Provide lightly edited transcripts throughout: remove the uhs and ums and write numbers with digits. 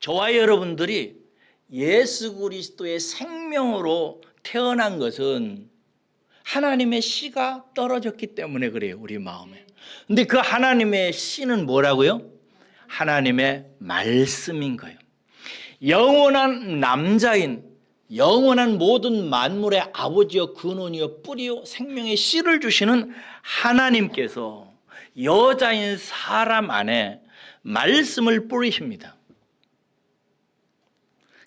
저와 여러분들이 예수 그리스도의 생명으로 태어난 것은 하나님의 씨가 떨어졌기 때문에 그래요, 우리 마음에. 근데 그 하나님의 씨는 뭐라고요? 하나님의 말씀인 거예요. 영원한 남자인, 영원한 모든 만물의 아버지여 근원이여 뿌리요 생명의 씨를 주시는 하나님께서 여자인 사람 안에 말씀을 뿌리십니다.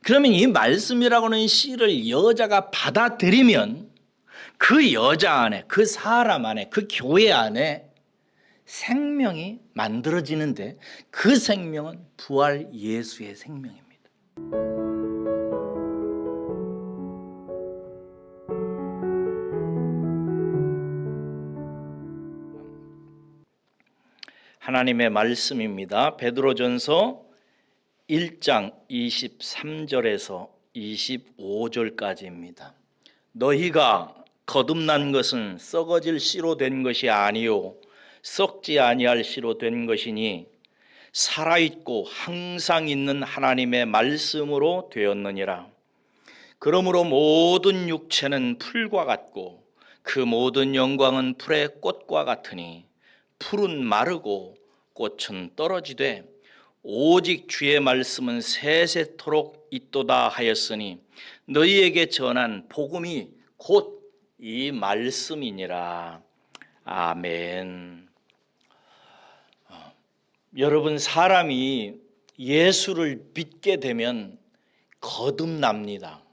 그러면 이 말씀이라고 하는 씨를 여자가 받아들이면 그 여자 안에, 그 사람 안에, 그 교회 안에 생명이 만들어지는데 그 생명은 부활 예수의 생명입니다. 하나님의 말씀입니다. 베드로전서 1장 23절에서 25절까지입니다. 너희가 거듭난 것은 썩어질 씨로 된 것이 아니요 썩지 아니할 씨로 된 것이니 살아있고 항상 있는 하나님의 말씀으로 되었느니라. 그러므로 모든 육체는 풀과 같고 그 모든 영광은 풀의 꽃과 같으니 풀은 마르고 꽃은 떨어지되 오직 주의 말씀은 세세토록 있도다 하였으니 너희에게 전한 복음이 곧 이 말씀이니라. 아멘. 여러분, 사람이 예수를 믿게 되면 거듭납니다.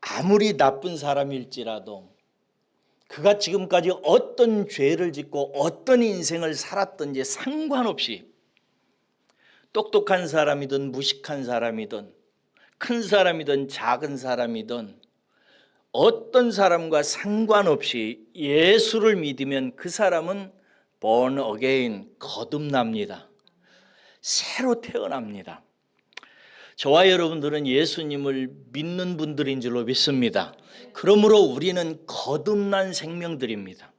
아무리 나쁜 사람일지라도 그가 지금까지 어떤 죄를 짓고 어떤 인생을 살았든지 상관없이 똑똑한 사람이든 무식한 사람이든 큰 사람이든 작은 사람이든 어떤 사람과 상관없이 예수를 믿으면 그 사람은 born again, 거듭납니다. 새로 태어납니다. 저와 여러분들은 예수님을 믿는 분들인 줄로 믿습니다. 그러므로 우리는 거듭난 생명들입니다.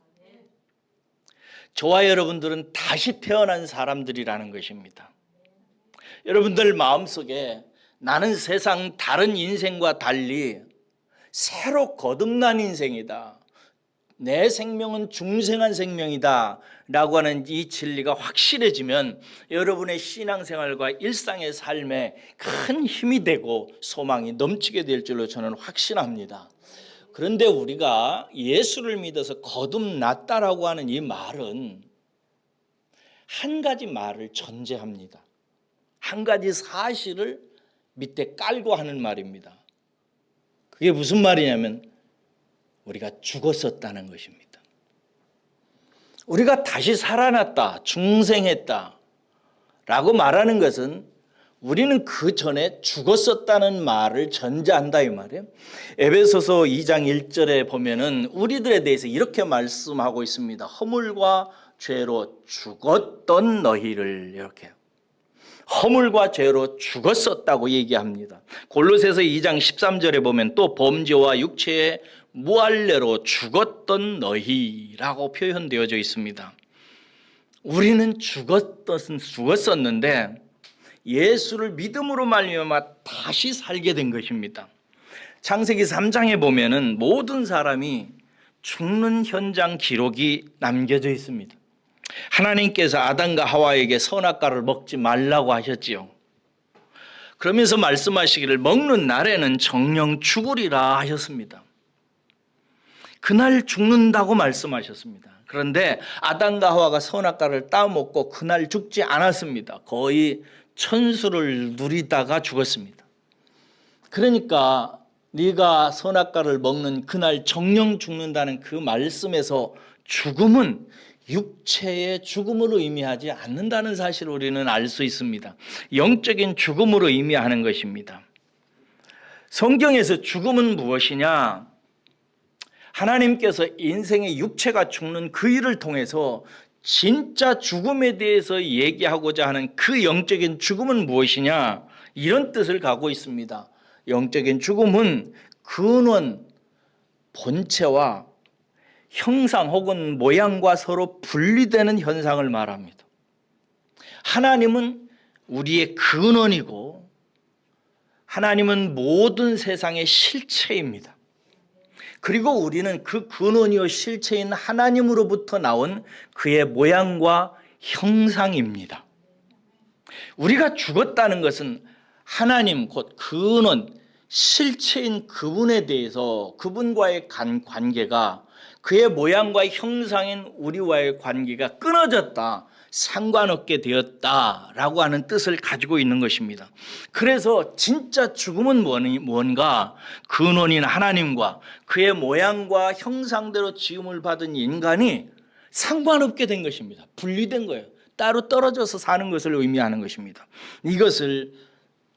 저와 여러분들은 다시 태어난 사람들이라는 것입니다. 여러분들 마음속에 나는 세상 다른 인생과 달리 새로 거듭난 인생이다, 내 생명은 중생한 생명이다 라고 하는 이 진리가 확실해지면 여러분의 신앙생활과 일상의 삶에 큰 힘이 되고 소망이 넘치게 될 줄로 저는 확신합니다. 그런데 우리가 예수를 믿어서 거듭났다라고 하는 이 말은 한 가지 말을 전제합니다. 한 가지 사실을 밑에 깔고 하는 말입니다. 그게 무슨 말이냐면 우리가 죽었었다는 것입니다. 우리가 다시 살아났다, 중생했다 라고 말하는 것은 우리는 그 전에 죽었었다는 말을 전제한다 이 말이에요. 에베소서 2장 1절에 보면은 우리들에 대해서 이렇게 말씀하고 있습니다. 허물과 죄로 죽었던 너희를, 이렇게 허물과 죄로 죽었었다고 얘기합니다. 골로새서 2장 13절에 보면 또 범죄와 육체의 무할례로 죽었던 너희라고 표현되어져 있습니다. 우리는 죽었었는데 예수를 믿음으로 말미암아 다시 살게 된 것입니다. 창세기 3장에 보면은 모든 사람이 죽는 현장 기록이 남겨져 있습니다. 하나님께서 아담과 하와에게 선악과를 먹지 말라고 하셨지요. 그러면서 말씀하시기를 먹는 날에는 정령 죽으리라 하셨습니다. 그날 죽는다고 말씀하셨습니다. 그런데 아담과 하와가 선악과를 따먹고 그날 죽지 않았습니다. 거의 천수를 누리다가 죽었습니다. 그러니까 네가 선악과를 먹는 그날 정령 죽는다는 그 말씀에서 죽음은 육체의 죽음으로 의미하지 않는다는 사실을 우리는 알 수 있습니다. 영적인 죽음으로 의미하는 것입니다. 성경에서 죽음은 무엇이냐? 하나님께서 인생의 육체가 죽는 그 일을 통해서 진짜 죽음에 대해서 얘기하고자 하는 그 영적인 죽음은 무엇이냐? 이런 뜻을 갖고 있습니다. 영적인 죽음은 근원, 본체와 형상 혹은 모양과 서로 분리되는 현상을 말합니다. 하나님은 우리의 근원이고 하나님은 모든 세상의 실체입니다. 그리고 우리는 그 근원이요 실체인 하나님으로부터 나온 그의 모양과 형상입니다. 우리가 죽었다는 것은 하나님 곧 근원 실체인 그분에 대해서 그분과의 관계가 그의 모양과 형상인 우리와의 관계가 끊어졌다, 상관없게 되었다라고 하는 뜻을 가지고 있는 것입니다. 그래서 진짜 죽음은 뭔가 근원인 하나님과 그의 모양과 형상대로 지음을 받은 인간이 상관없게 된 것입니다. 분리된 거예요. 따로 떨어져서 사는 것을 의미하는 것입니다. 이것을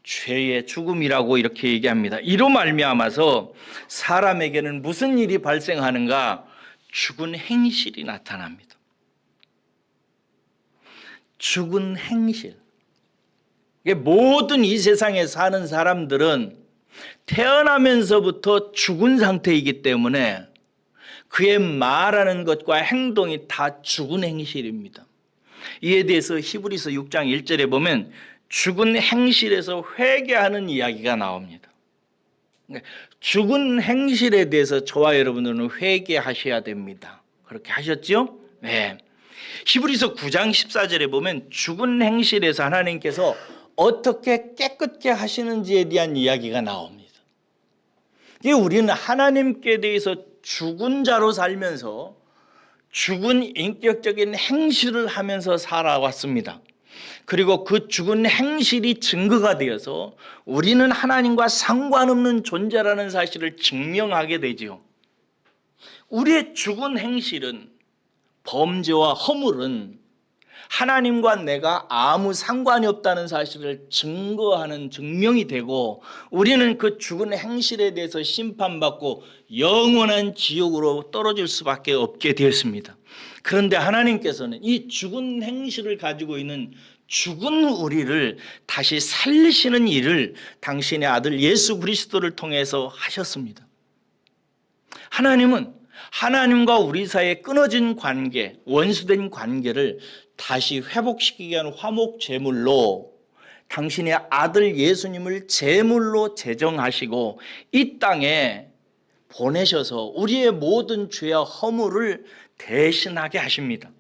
죄의 죽음이라고 이렇게 얘기합니다. 이로 말미암아서 사람에게는 무슨 일이 발생하는가? 죽은 행실이 나타납니다. 죽은 행실. 모든 이 세상에 사는 사람들은 태어나면서부터 죽은 상태이기 때문에 그의 말하는 것과 행동이 다 죽은 행실입니다. 이에 대해서 히브리서 6장 1절에 보면 죽은 행실에서 회개하는 이야기가 나옵니다. 죽은 행실에 대해서 저와 여러분들은 회개하셔야 됩니다. 그렇게 하셨죠? 네. 히브리서 9장 14절에 보면 죽은 행실에서 하나님께서 어떻게 깨끗게 하시는지에 대한 이야기가 나옵니다. 우리는 하나님께 대해서 죽은 자로 살면서 죽은 인격적인 행실을 하면서 살아왔습니다. 그리고 그 죽은 행실이 증거가 되어서 우리는 하나님과 상관없는 존재라는 사실을 증명하게 되지요. 우리의 죽은 행실은 범죄와 허물은 하나님과 내가 아무 상관이 없다는 사실을 증거하는 증명이 되고 우리는 그 죽은 행실에 대해서 심판받고 영원한 지옥으로 떨어질 수밖에 없게 되었습니다. 그런데 하나님께서는 이 죽은 행실을 가지고 있는 죽은 우리를 다시 살리시는 일을 당신의 아들 예수 그리스도를 통해서 하셨습니다. 하나님은 하나님과 우리 사이에 끊어진 관계, 원수된 관계를 다시 회복시키기 위한 화목 제물로 당신의 아들 예수님을 제물로 제정하시고 이 땅에 보내셔서 우리의 모든 죄와 허물을 대신하게 하십니다.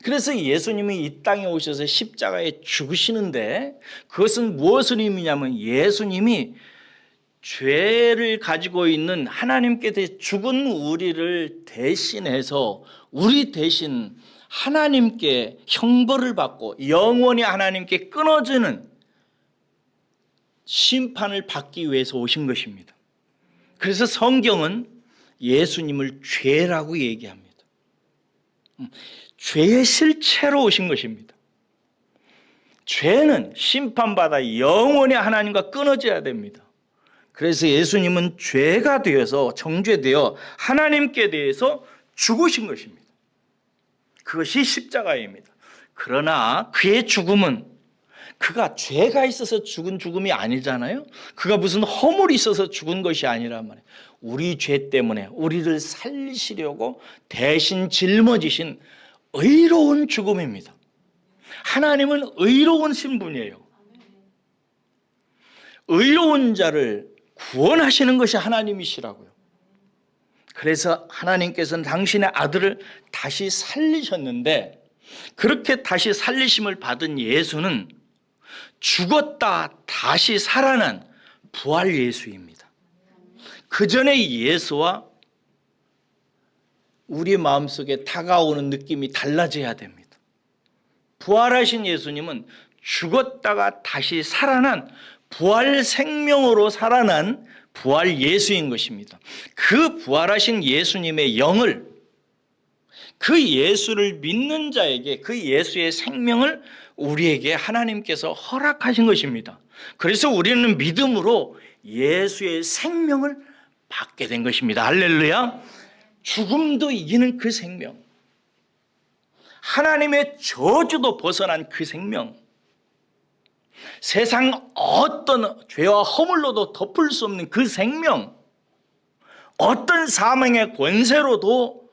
그래서 예수님이 이 땅에 오셔서 십자가에 죽으시는데 그것은 무엇을 의미냐면 예수님이 죄를 가지고 있는 하나님께 죽은 우리를 대신해서 우리 대신 하나님께 형벌을 받고 영원히 하나님께 끊어지는 심판을 받기 위해서 오신 것입니다. 그래서 성경은 예수님을 죄라고 얘기합니다. 죄의 실체로 오신 것입니다. 죄는 심판받아 영원히 하나님과 끊어져야 됩니다. 그래서 예수님은 죄가 되어서 정죄되어 하나님께 대해서 죽으신 것입니다. 그것이 십자가입니다. 그러나 그의 죽음은 그가 죄가 있어서 죽은 죽음이 아니잖아요. 그가 무슨 허물이 있어서 죽은 것이 아니란 말이에요. 우리 죄 때문에 우리를 살리시려고 대신 짊어지신 의로운 죽음입니다. 하나님은 의로우신 분이에요. 의로운 자를 구원하시는 것이 하나님이시라고요. 그래서 하나님께서는 당신의 아들을 다시 살리셨는데 그렇게 다시 살리심을 받은 예수는 죽었다 다시 살아난 부활 예수입니다. 그 전의 예수와 우리 마음속에 다가오는 느낌이 달라져야 됩니다. 부활하신 예수님은 죽었다가 다시 살아난 부활 생명으로 살아난 부활 예수인 것입니다. 그 부활하신 예수님의 영을 그 예수를 믿는 자에게 그 예수의 생명을 우리에게 하나님께서 허락하신 것입니다. 그래서 우리는 믿음으로 예수의 생명을 받게 된 것입니다. 할렐루야. 죽음도 이기는 그 생명, 하나님의 저주도 벗어난 그 생명, 세상 어떤 죄와 허물로도 덮을 수 없는 그 생명, 어떤 사망의 권세로도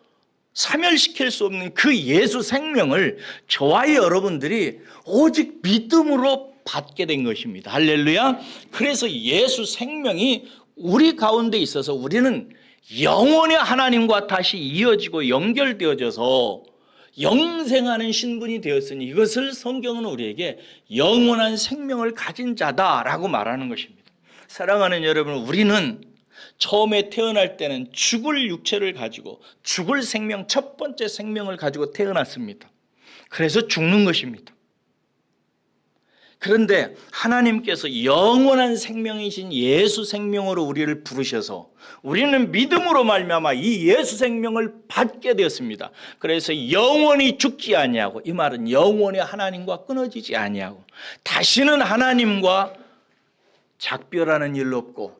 사멸시킬 수 없는 그 예수 생명을 저와 여러분들이 오직 믿음으로 받게 된 것입니다. 할렐루야. 그래서 예수 생명이 우리 가운데 있어서 우리는 영원히 하나님과 다시 이어지고 연결되어져서 영생하는 신분이 되었으니 이것을 성경은 우리에게 영원한 생명을 가진 자다라고 말하는 것입니다. 사랑하는 여러분, 우리는 처음에 태어날 때는 죽을 육체를 가지고 죽을 생명, 첫 번째 생명을 가지고 태어났습니다. 그래서 죽는 것입니다. 그런데 하나님께서 영원한 생명이신 예수 생명으로 우리를 부르셔서 우리는 믿음으로 말미암아 이 예수 생명을 받게 되었습니다. 그래서 영원히 죽지 아니하고, 이 말은 영원히 하나님과 끊어지지 아니하고 다시는 하나님과 작별하는 일 없고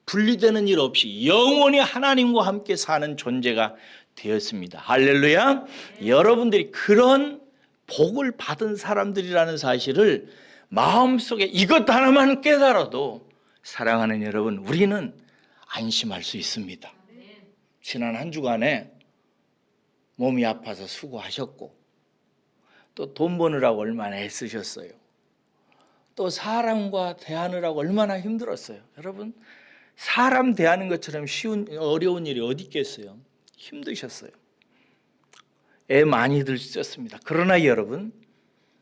분리되는 일 없이 영원히 하나님과 함께 사는 존재가 되었습니다. 할렐루야. 여러분들이 그런 복을 받은 사람들이라는 사실을 마음속에 이것 하나만 깨달아도 사랑하는 여러분, 우리는 안심할 수 있습니다. 지난 한 주간에 몸이 아파서 수고하셨고, 또 돈 버느라고 얼마나 애쓰셨어요. 또 사람과 대하느라고 얼마나 힘들었어요. 여러분, 사람 대하는 것처럼 어려운 일이 어디 있겠어요. 힘드셨어요. 애 많이들 쓰셨습니다. 그러나 여러분,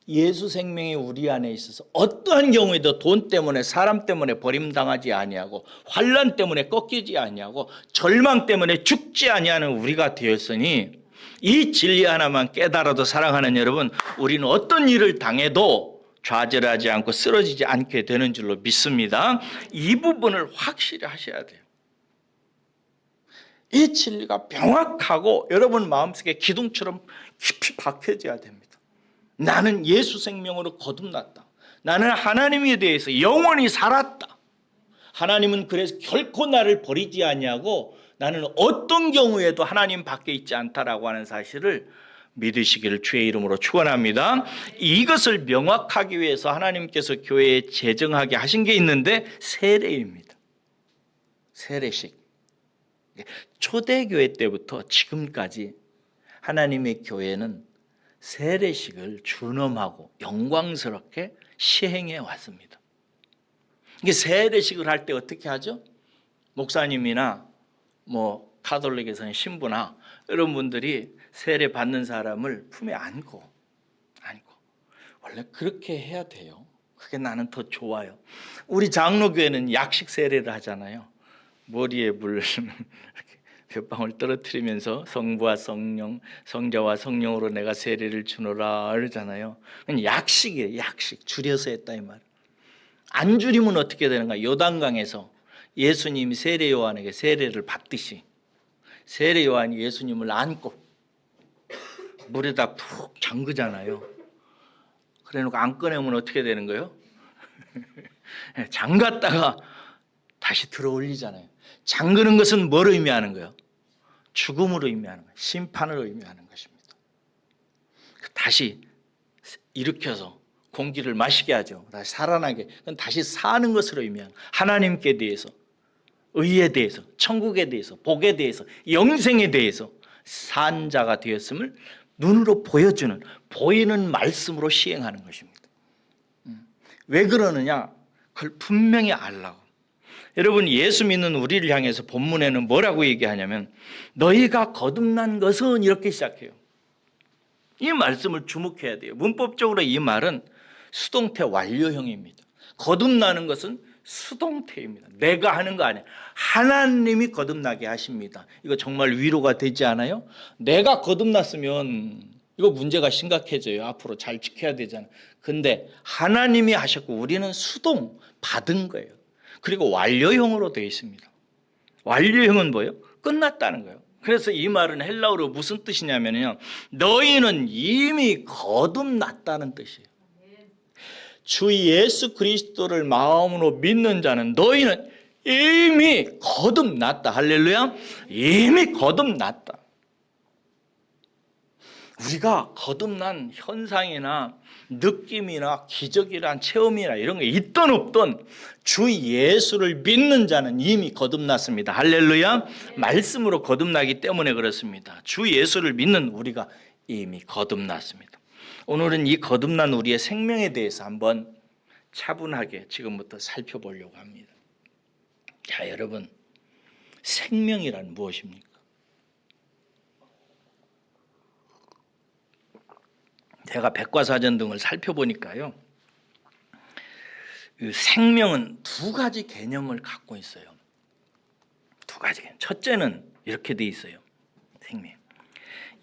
예수 생명이 우리 안에 있어서 어떠한 경우에도 돈 때문에, 사람 때문에 버림당하지 아니하고, 환난 때문에 꺾이지 아니하고, 절망 때문에 죽지 아니하는 우리가 되었으니 이 진리 하나만 깨달아도 사랑하는 여러분, 우리는 어떤 일을 당해도 좌절하지 않고 쓰러지지 않게 되는 줄로 믿습니다. 이 부분을 확실히 하셔야 돼요. 이 진리가 명확하고 여러분 마음속에 기둥처럼 깊이 박혀져야 됩니다. 나는 예수 생명으로 거듭났다. 나는 하나님에 대해서 영원히 살았다. 하나님은 그래서 결코 나를 버리지 아니하고 나는 어떤 경우에도 하나님 밖에 있지 않다라고 하는 사실을 믿으시기를 주의 이름으로 축원합니다. 이것을 명확하기 위해서 하나님께서 교회에 제정하게 하신 게 있는데 세례입니다. 세례식. 초대교회 때부터 지금까지 하나님의 교회는 세례식을 준엄하고 영광스럽게 시행해 왔습니다. 이게 세례식을 할 때 어떻게 하죠? 목사님이나 가톨릭에서는 신부나 이런 분들이 세례 받는 사람을 품에 안고 원래 그렇게 해야 돼요. 그게 나는 더 좋아요. 우리 장로교회는 약식 세례를 하잖아요. 머리에 물 몇 방울 떨어뜨리면서 성부와 성령, 성자와 성령으로 내가 세례를 주노라 그러잖아요. 그건 약식이에요. 약식. 줄여서 했다 이 말. 안 줄이면 어떻게 되는가? 요단강에서 예수님이 세례 요한에게 세례를 받듯이 세례 요한이 예수님을 안고 물에다 푹 잠그잖아요. 그래놓고 안 꺼내면 어떻게 되는 거예요? 잠갔다가 다시 들어 올리잖아요. 잠그는 것은 뭘 의미하는 거예요? 죽음으로 의미하는 거예요. 심판을 의미하는 것입니다. 다시 일으켜서 공기를 마시게 하죠. 다시 살아나게. 그건 다시 사는 것으로 의미하는 거예요. 하나님께 대해서, 의에 대해서, 천국에 대해서, 복에 대해서, 영생에 대해서 산 자가 되었음을 눈으로 보여주는, 보이는 말씀으로 시행하는 것입니다. 왜 그러느냐? 그걸 분명히 알라고. 여러분, 예수 믿는 우리를 향해서 본문에는 뭐라고 얘기하냐면 너희가 거듭난 것은 이렇게 시작해요. 이 말씀을 주목해야 돼요. 문법적으로 이 말은 수동태 완료형입니다. 거듭나는 것은 수동태입니다. 내가 하는 거 아니에요. 하나님이 거듭나게 하십니다. 이거 정말 위로가 되지 않아요? 내가 거듭났으면 이거 문제가 심각해져요. 앞으로 잘 지켜야 되잖아요. 근데 하나님이 하셨고 우리는 수동 받은 거예요. 그리고 완료형으로 되어 있습니다. 완료형은 뭐예요? 끝났다는 거예요. 그래서 이 말은 헬라어로 무슨 뜻이냐면요, 너희는 이미 거듭났다는 뜻이에요. 주 예수 그리스도를 마음으로 믿는 자는 너희는 이미 거듭났다. 할렐루야. 이미 거듭났다. 우리가 거듭난 현상이나 느낌이나 기적이란 체험이나 이런 게 있던 없던 주 예수를 믿는 자는 이미 거듭났습니다. 할렐루야. 말씀으로 거듭나기 때문에 그렇습니다. 주 예수를 믿는 우리가 이미 거듭났습니다. 오늘은 이 거듭난 우리의 생명에 대해서 한번 차분하게 지금부터 살펴보려고 합니다. 자, 여러분, 생명이란 무엇입니까? 제가 백과사전 등을 살펴보니까요, 생명은 두 가지 개념을 갖고 있어요. 두 가지 개념. 첫째는 이렇게 돼 있어요. 생명.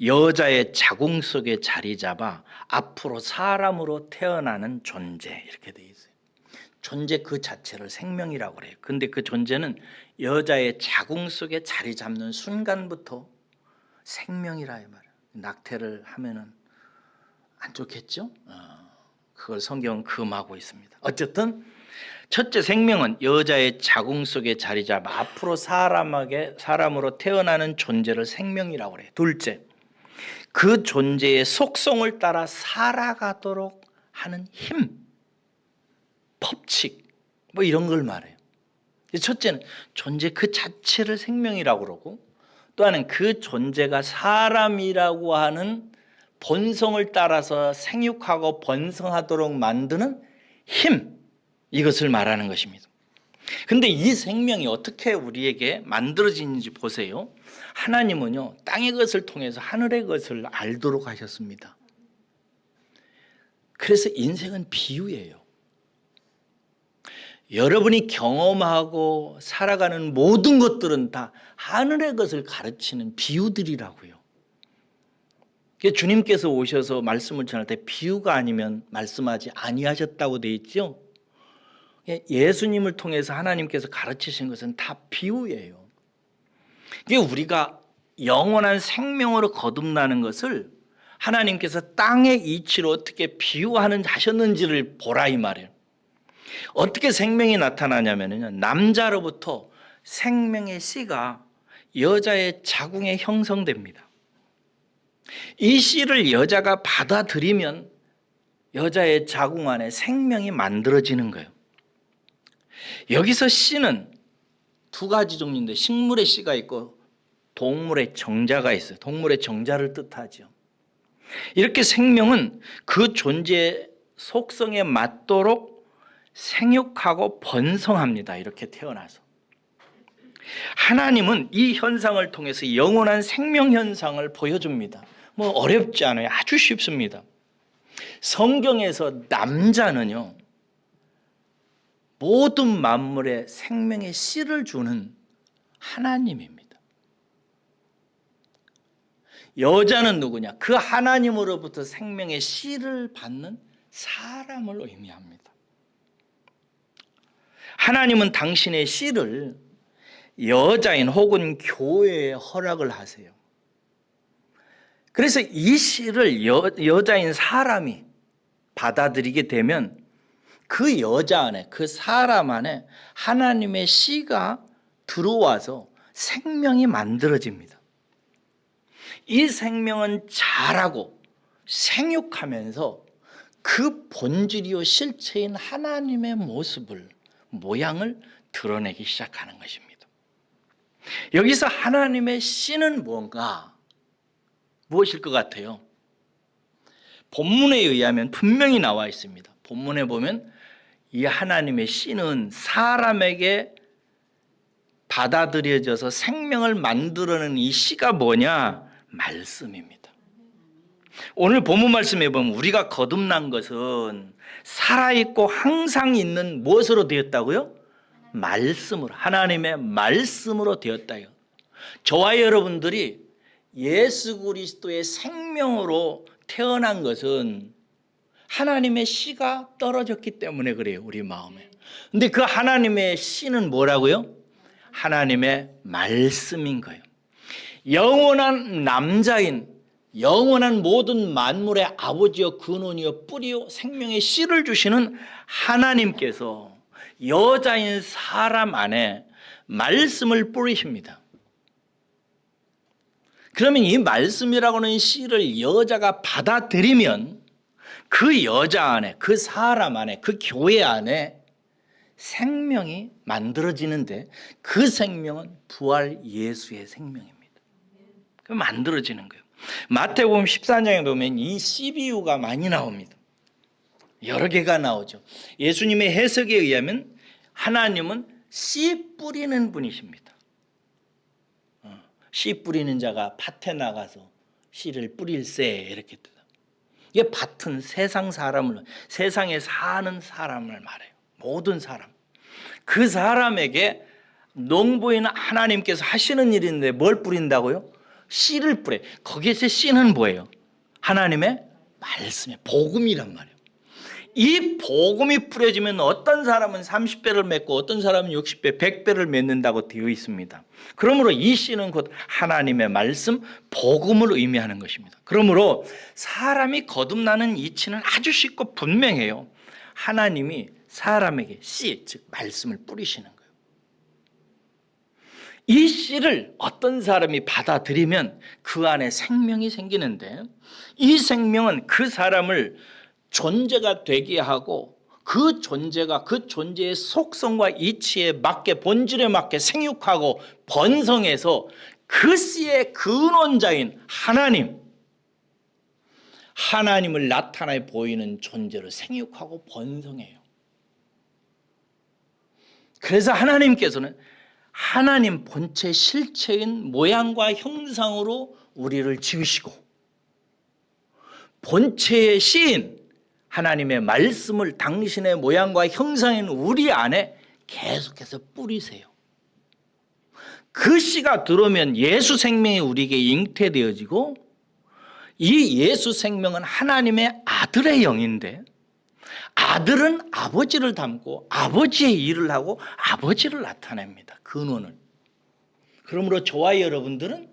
여자의 자궁 속에 자리 잡아 앞으로 사람으로 태어나는 존재, 이렇게 돼 있어요. 존재 그 자체를 생명이라고 그래요. 근데 그 존재는 여자의 자궁 속에 자리 잡는 순간부터 생명이라 이 말이에요. 낙태를 하면은 안 좋겠죠? 그걸 성경은 금하고 있습니다. 어쨌든 첫째, 생명은 여자의 자궁 속에 자리 잡아 앞으로 사람으로 태어나는 존재를 생명이라고 그래요. 둘째, 그 존재의 속성을 따라 살아가도록 하는 힘, 법칙, 뭐 이런 걸 말해요. 첫째는 존재 그 자체를 생명이라고 그러고, 또 하나는 그 존재가 사람이라고 하는 본성을 따라서 생육하고 번성하도록 만드는 힘, 이것을 말하는 것입니다. 근데 이 생명이 어떻게 우리에게 만들어지는지 보세요. 하나님은요, 땅의 것을 통해서 하늘의 것을 알도록 하셨습니다. 그래서 인생은 비유예요. 여러분이 경험하고 살아가는 모든 것들은 다 하늘의 것을 가르치는 비유들이라고요. 주님께서 오셔서 말씀을 전할 때 비유가 아니면 말씀하지 아니하셨다고 돼 있죠. 예수님을 통해서 하나님께서 가르치신 것은 다 비유예요. 이게 우리가 영원한 생명으로 거듭나는 것을 하나님께서 땅의 이치로 어떻게 하셨는지를 보라 이 말이에요. 어떻게 생명이 나타나냐면요, 남자로부터 생명의 씨가 여자의 자궁에 형성됩니다. 이 씨를 여자가 받아들이면 여자의 자궁 안에 생명이 만들어지는 거예요. 여기서 씨는 두 가지 종류인데, 식물의 씨가 있고 동물의 정자가 있어요. 동물의 정자를 뜻하죠. 이렇게 생명은 그 존재의 속성에 맞도록 생육하고 번성합니다. 이렇게 태어나서. 하나님은 이 현상을 통해서 영원한 생명 현상을 보여줍니다. 뭐 어렵지 않아요. 아주 쉽습니다. 성경에서 남자는요, 모든 만물에 생명의 씨를 주는 하나님입니다. 여자는 누구냐? 그 하나님으로부터 생명의 씨를 받는 사람을 의미합니다. 하나님은 당신의 씨를 여자인 혹은 교회에 허락을 하세요. 그래서 이 씨를 여자인 사람이 받아들이게 되면 그 여자 안에, 그 사람 안에 하나님의 씨가 들어와서 생명이 만들어집니다. 이 생명은 자라고 생육하면서 그 본질이요 실체인 하나님의 모양을 드러내기 시작하는 것입니다. 여기서 하나님의 씨는 무엇일 것 같아요? 본문에 의하면 분명히 나와 있습니다. 본문에 보면 이 하나님의 씨는 사람에게 받아들여져서 생명을 만들어내는 이 씨가 뭐냐? 말씀입니다. 오늘 본문 말씀에 보면 우리가 거듭난 것은 살아있고 항상 있는 무엇으로 되었다고요? 말씀으로, 하나님의 말씀으로 되었다요. 저와 여러분들이 예수 그리스도의 생명으로 태어난 것은 하나님의 씨가 떨어졌기 때문에 그래요. 우리 마음에. 근데 그 하나님의 씨는 뭐라고요? 하나님의 말씀인 거예요. 영원한 남자인, 영원한 모든 만물의 아버지여 근원이여 뿌리요 생명의 씨를 주시는 하나님께서 여자인 사람 안에 말씀을 뿌리십니다. 그러면 이 말씀이라고 하는 씨를 여자가 받아들이면 그 여자 안에, 그 사람 안에, 그 교회 안에 생명이 만들어지는데 그 생명은 부활 예수의 생명입니다. 그 만들어지는 거예요. 마태복음 14장에 보면 이 씨비유가 많이 나옵니다. 여러 개가 나오죠. 예수님의 해석에 의하면 하나님은 씨 뿌리는 분이십니다. 씨 뿌리는 자가 밭에 나가서 씨를 뿌릴세 이렇게 뜻. 이게 밭은 세상에 사는 사람을 말해요. 모든 사람. 그 사람에게 농부인 하나님께서 하시는 일인데 뭘 뿌린다고요? 씨를 뿌려요. 거기에서 씨는 뭐예요? 하나님의 말씀의 복음이란 말이에요. 이 복음이 뿌려지면 어떤 사람은 30배를 맺고 어떤 사람은 60배, 100배를 맺는다고 되어 있습니다. 그러므로 이 씨는 곧 하나님의 말씀, 복음을 의미하는 것입니다. 그러므로 사람이 거듭나는 이치는 아주 쉽고 분명해요. 하나님이 사람에게 씨, 즉 말씀을 뿌리시는 거예요. 이 씨를 어떤 사람이 받아들이면 그 안에 생명이 생기는데 이 생명은 그 사람을 존재가 되게 하고 그 존재가 그 존재의 속성과 이치에 맞게 본질에 맞게 생육하고 번성해서 그 씨의 근원자인 하나님을 나타내 보이는 존재로 생육하고 번성해요. 그래서 하나님께서는 하나님 본체 실체인 모양과 형상으로 우리를 지으시고 본체의 씨인 하나님의 말씀을 당신의 모양과 형상인 우리 안에 계속해서 뿌리세요. 그 씨가 들어오면 예수 생명이 우리에게 잉태되어지고 이 예수 생명은 하나님의 아들의 영인데 아들은 아버지를 닮고 아버지의 일을 하고 아버지를 나타냅니다. 근원을. 그러므로 저와 여러분들은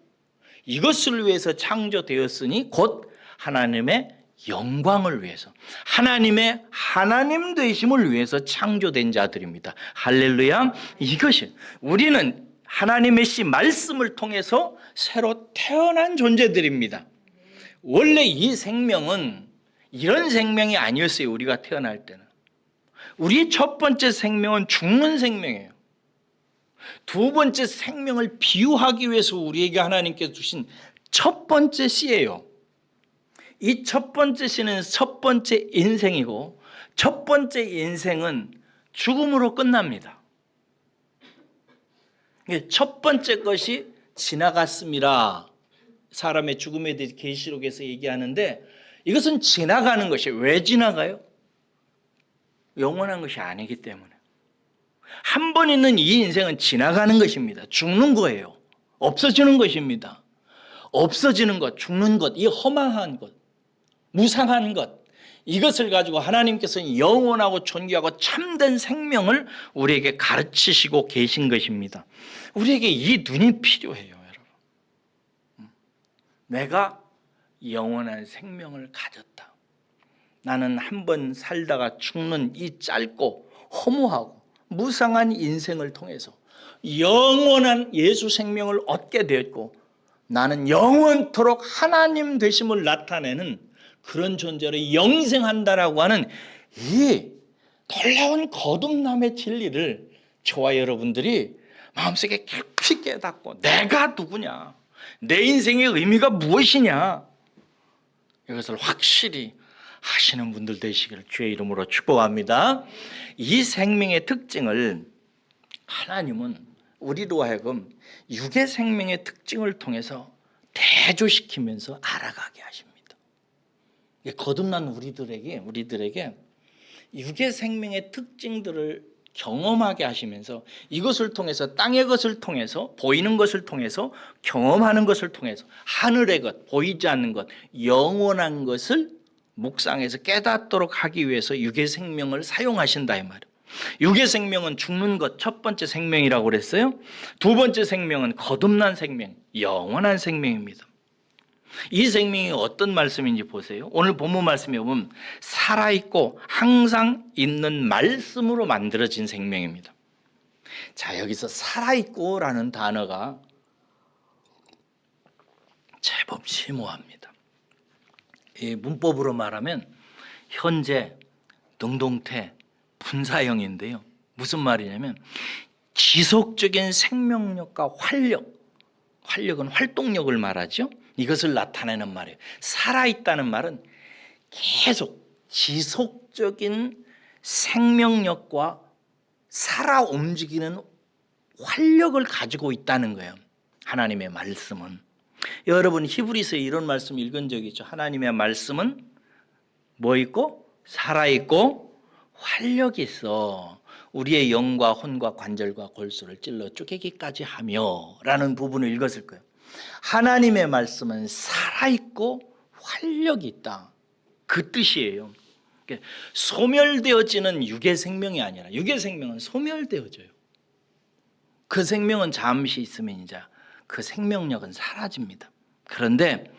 이것을 위해서 창조되었으니 곧 하나님의 영광을 위해서 하나님의 하나님 되심을 위해서 창조된 자들입니다. 할렐루야. 이것이 우리는 하나님의 씨 말씀을 통해서 새로 태어난 존재들입니다. 원래 이 생명은 이런 생명이 아니었어요. 우리가 태어날 때는. 우리 첫 번째 생명은 죽는 생명이에요. 두 번째 생명을 비유하기 위해서 우리에게 하나님께서 주신 첫 번째 씨예요. 이 첫 번째 씨는 첫 번째 인생이고 첫 번째 인생은 죽음으로 끝납니다. 첫 번째 것이 지나갔습니다. 사람의 죽음에 대해 계시록에서 얘기하는데 이것은 지나가는 것이에요. 왜 지나가요? 영원한 것이 아니기 때문에. 한 번 있는 이 인생은 지나가는 것입니다. 죽는 거예요. 없어지는 것입니다. 없어지는 것, 죽는 것, 이 허망한 것, 무상한 것, 이것을 가지고 하나님께서는 영원하고 존귀하고 참된 생명을 우리에게 가르치시고 계신 것입니다. 우리에게 이 눈이 필요해요, 여러분. 내가 영원한 생명을 가졌다. 나는 한 번 살다가 죽는 이 짧고 허무하고 무상한 인생을 통해서 영원한 예수 생명을 얻게 되었고 나는 영원토록 하나님 되심을 나타내는 그런 존재로 영생한다라고 하는 이 놀라운 거듭남의 진리를 저와 여러분들이 마음속에 깊이 깨닫고 내가 누구냐, 내 인생의 의미가 무엇이냐, 이것을 확실히 하시는 분들 되시기를 주의 이름으로 축복합니다. 이 생명의 특징을 하나님은 우리로 하여금 육의 생명의 특징을 통해서 대조시키면서 알아가게 하십니다. 거듭난 우리들에게 육의 생명의 특징들을 경험하게 하시면서 이것을 통해서 땅의 것을 통해서 보이는 것을 통해서 경험하는 것을 통해서 하늘의 것, 보이지 않는 것, 영원한 것을 묵상해서 깨닫도록 하기 위해서 육의 생명을 사용하신다 이 말이에요. 육의 생명은 죽는 것, 첫 번째 생명이라고 그랬어요. 두 번째 생명은 거듭난 생명, 영원한 생명입니다. 이 생명이 어떤 말씀인지 보세요. 오늘 본문 말씀에 보면 살아있고 항상 있는 말씀으로 만들어진 생명입니다. 자, 여기서 살아있고 라는 단어가 제법 심오합니다. 이 문법으로 말하면 현재, 능동태, 분사형인데요. 무슨 말이냐면 지속적인 생명력과 활력은 활동력을 말하죠. 이것을 나타내는 말이에요. 살아있다는 말은 계속 지속적인 생명력과 살아 움직이는 활력을 가지고 있다는 거예요. 하나님의 말씀은. 여러분 히브리서에 이런 말씀 읽은 적이 있죠. 하나님의 말씀은 뭐 있고? 살아있고 활력이 있어. 우리의 영과 혼과 관절과 골수를 찔러 쪼개기까지 하며 라는 부분을 읽었을 거예요. 하나님의 말씀은 살아있고 활력이 있다. 그 뜻이에요. 소멸되어지는 육의 생명이 아니라 육의 생명은 소멸되어져요. 그 생명은 잠시 있으면 이제 그 생명력은 사라집니다. 그런데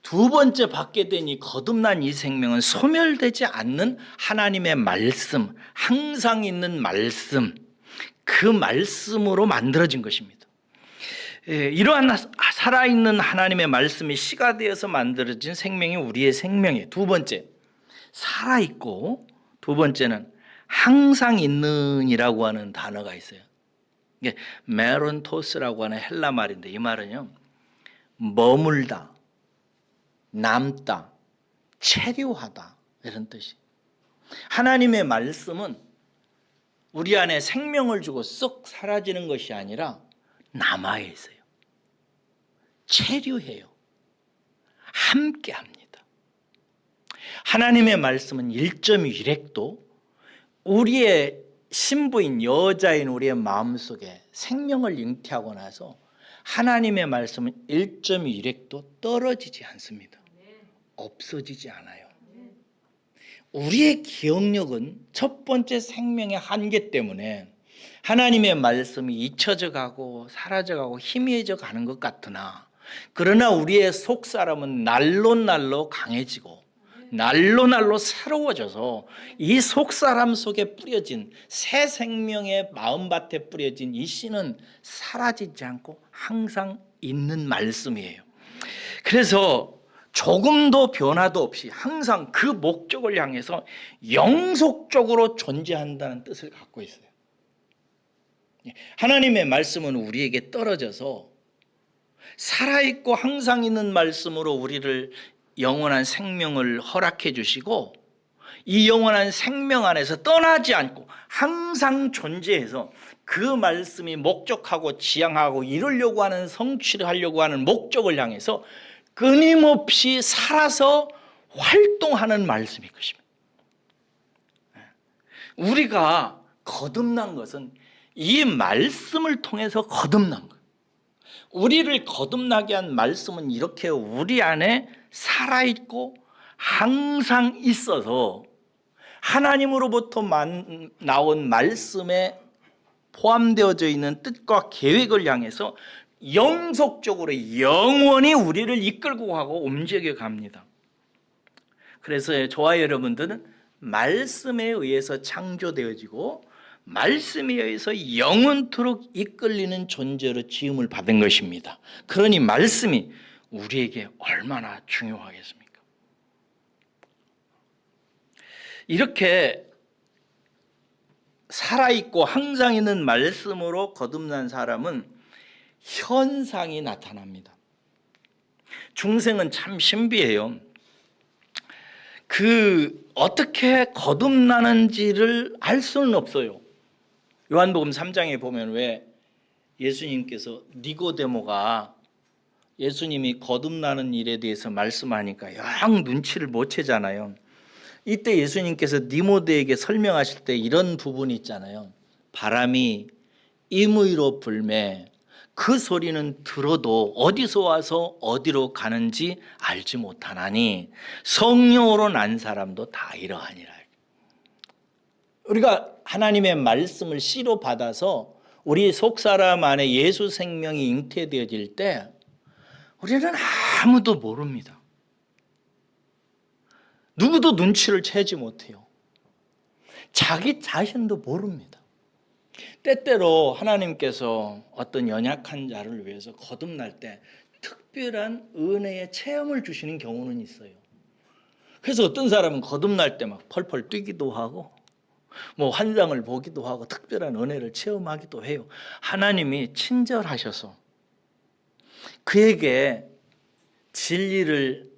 두 번째 받게 된 이 거듭난 이 생명은 소멸되지 않는 하나님의 말씀, 항상 있는 말씀, 그 말씀으로 만들어진 것입니다. 이러한 살아있는 하나님의 말씀이 씨가 되어서 만들어진 생명이 우리의 생명이에요. 두 번째, 살아있고, 두 번째는 항상 있는이라고 하는 단어가 있어요. 이게 메론토스라고 하는 헬라 말인데 이 말은요, 머물다, 남다, 체류하다 이런 뜻이. 하나님의 말씀은 우리 안에 생명을 주고 썩 사라지는 것이 아니라 남아 있어요. 체류해요. 함께합니다. 하나님의 말씀은 1.1획도 우리의 신부인 여자인 우리의 마음속에 생명을 잉태하고 나서 하나님의 말씀은 1.1획도 떨어지지 않습니다. 없어지지 않아요. 우리의 기억력은 첫 번째 생명의 한계 때문에 하나님의 말씀이 잊혀져 가고 사라져 가고 희미해져 가는 것 같으나, 그러나 우리의 속사람은 날로 강해지고 날로 새로워져서 이 속사람 속에 뿌려진 새 생명의 마음밭에 뿌려진 이 씨는 사라지지 않고 항상 있는 말씀이에요. 그래서 조금도 변화도 없이 항상 그 목적을 향해서 영속적으로 존재한다는 뜻을 갖고 있어요. 하나님의 말씀은 우리에게 떨어져서 살아있고 항상 있는 말씀으로 우리를 영원한 생명을 허락해 주시고, 이 영원한 생명 안에서 떠나지 않고 항상 존재해서 그 말씀이 목적하고 지향하고 이루려고 하는, 성취를 하려고 하는 목적을 향해서 끊임없이 살아서 활동하는 말씀일 것입니다. 우리가 거듭난 것은 이 말씀을 통해서 거듭난 거예요. 우리를 거듭나게 한 말씀은 이렇게 우리 안에 살아있고 항상 있어서 하나님으로부터 나온 말씀에 포함되어져 있는 뜻과 계획을 향해서 영속적으로 영원히 우리를 이끌고 가고 움직여 갑니다. 그래서 저와 여러분들은 말씀에 의해서 창조되어지고 말씀에 의해서 영원토록 이끌리는 존재로 지음을 받은 것입니다. 그러니 말씀이 우리에게 얼마나 중요하겠습니까? 이렇게 살아있고 항상 있는 말씀으로 거듭난 사람은 현상이 나타납니다. 중생은 참 신비해요. 어떻게 거듭나는지를 알 수는 없어요. 요한복음 3장에 보면 왜 예수님께서 니고데모가 예수님이 거듭나는 일에 대해서 말씀하니까 영 눈치를 못 채잖아요. 이때 예수님께서 니고데에게 설명하실 때 이런 부분이 있잖아요. 바람이 임의로 불매 그 소리는 들어도 어디서 와서 어디로 가는지 알지 못하나니 성령으로 난 사람도 다 이러하니라. 우리가 하나님의 말씀을 씨로 받아서 우리 속사람 안에 예수 생명이 잉태되어질 때 우리는 아무도 모릅니다. 누구도 눈치를 채지 못해요. 자기 자신도 모릅니다. 때때로 하나님께서 어떤 연약한 자를 위해서 거듭날 때 특별한 은혜의 체험을 주시는 경우는 있어요. 그래서 어떤 사람은 거듭날 때 막 펄펄 뛰기도 하고 뭐 환상을 보기도 하고 특별한 은혜를 체험하기도 해요. 하나님이 친절하셔서 그에게 진리를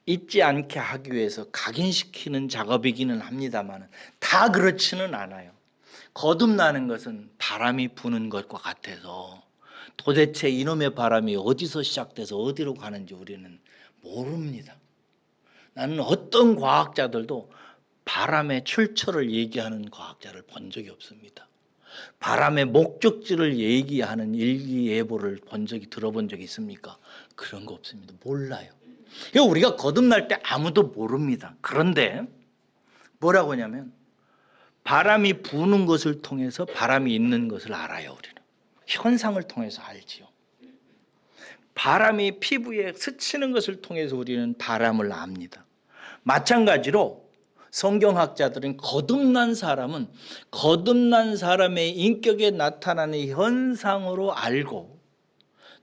잊지 않게 하기 위해서 각인시키는 작업이기는 합니다만 다 그렇지는 않아요. 거듭나는 것은 바람이 부는 것과 같아서 도대체 이놈의 바람이 어디서 시작돼서 어디로 가는지 우리는 모릅니다. 나는 어떤 과학자들도 바람의 출처를 얘기하는 과학자를 본 적이 없습니다. 바람의 목적지를 얘기하는 일기예보를 본 적이 들어본 적이 있습니까? 그런 거 없습니다. 몰라요. 우리가 거듭날 때 아무도 모릅니다. 그런데 뭐라고 하냐면 바람이 부는 것을 통해서 바람이 있는 것을 알아요. 우리는 현상을 통해서 알지요. 바람이 피부에 스치는 것을 통해서 우리는 바람을 압니다. 마찬가지로 성경학자들은 거듭난 사람은 거듭난 사람의 인격에 나타나는 현상으로 알고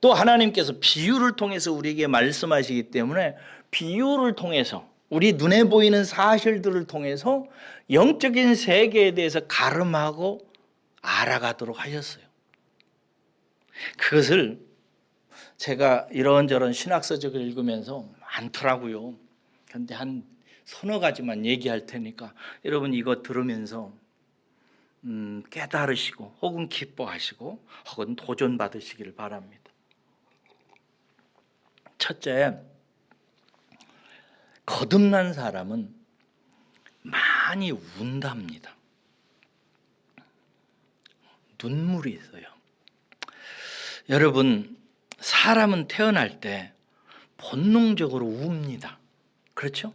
또 하나님께서 비유를 통해서 우리에게 말씀하시기 때문에 비유를 통해서 우리 눈에 보이는 사실들을 통해서 영적인 세계에 대해서 가름하고 알아가도록 하셨어요. 그것을 제가 이런저런 신학서적을 읽으면서 많더라고요. 그런데 한 서너 가지만 얘기할 테니까 여러분 이거 들으면서 깨달으시고 혹은 기뻐하시고 혹은 도전받으시기를 바랍니다. 첫째, 거듭난 사람은 많이 운답니다. 눈물이 있어요. 여러분, 사람은 태어날 때 본능적으로 웁니다. 그렇죠?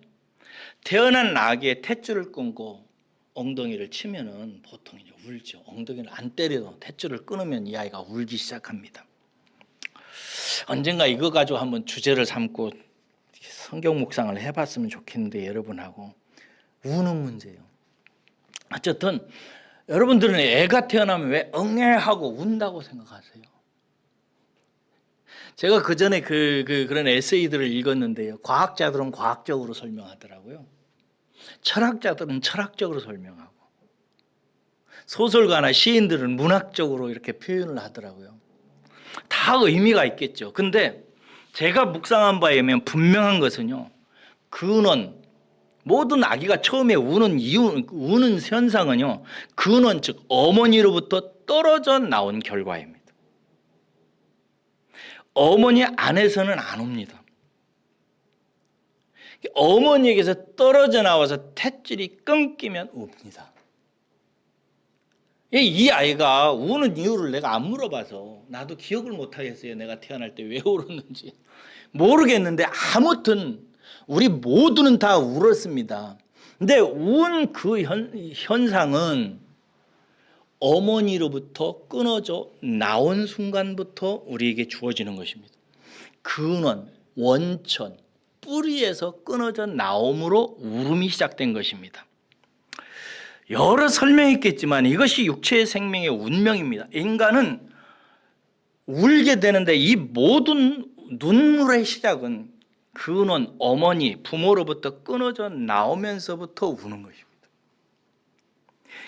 태어난 아기의 탯줄을 끊고 엉덩이를 치면은 보통 이제 울죠. 엉덩이를 안 때려도 탯줄을 끊으면 이 아이가 울기 시작합니다. 언젠가 이거 가지고 한번 주제를 삼고 성경 묵상을 해봤으면 좋겠는데 여러분하고 우는 문제예요. 어쨌든 여러분들은 애가 태어나면 왜 응애하고 운다고 생각하세요? 제가 그 전에 그런 에세이들을 읽었는데요. 과학자들은 과학적으로 설명하더라고요. 철학자들은 철학적으로 설명하고 소설가나 시인들은 문학적으로 이렇게 표현을 하더라고요. 다 의미가 있겠죠. 근데 제가 묵상한 바에 의하면 분명한 것은요. 근원, 모든 아기가 처음에 우는 현상은요. 근원 즉 어머니로부터 떨어져 나온 결과입니다. 어머니 안에서는 안 옵니다. 어머니에게서 떨어져 나와서 탯줄이 끊기면 웁니다. 이 아이가 우는 이유를 내가 안 물어봐서 나도 기억을 못 하겠어요. 내가 태어날 때 왜 울었는지 모르겠는데 아무튼 우리 모두는 다 울었습니다. 근데 운 그 현상은 어머니로부터 끊어져 나온 순간부터 우리에게 주어지는 것입니다. 근원, 원천, 뿌리에서 끊어져 나옴으로 울음이 시작된 것입니다. 여러 설명이 있겠지만 이것이 육체의 생명의 운명입니다. 인간은 울게 되는데 이 모든 눈물의 시작은 근원, 어머니, 부모로부터 끊어져 나오면서부터 우는 것입니다.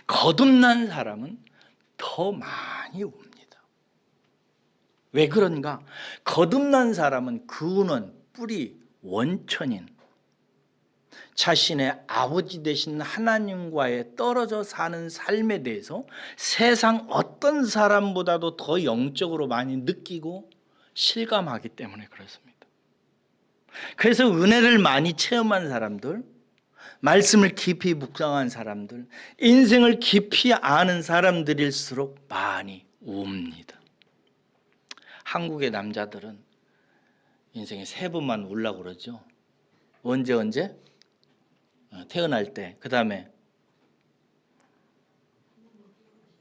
거듭난 사람은 더 많이 웁니다. 왜 그런가? 거듭난 사람은 근원, 뿌리, 원천인 자신의 아버지 되신 하나님과의 떨어져 사는 삶에 대해서 세상 어떤 사람보다도 더 영적으로 많이 느끼고 실감하기 때문에 그렇습니다. 그래서 은혜를 많이 체험한 사람들, 말씀을 깊이 묵상한 사람들, 인생을 깊이 아는 사람들일수록 많이 웁니다. 한국의 남자들은 인생에 3번만 울라고 그러죠. 언제? 태어날 때, 그 다음에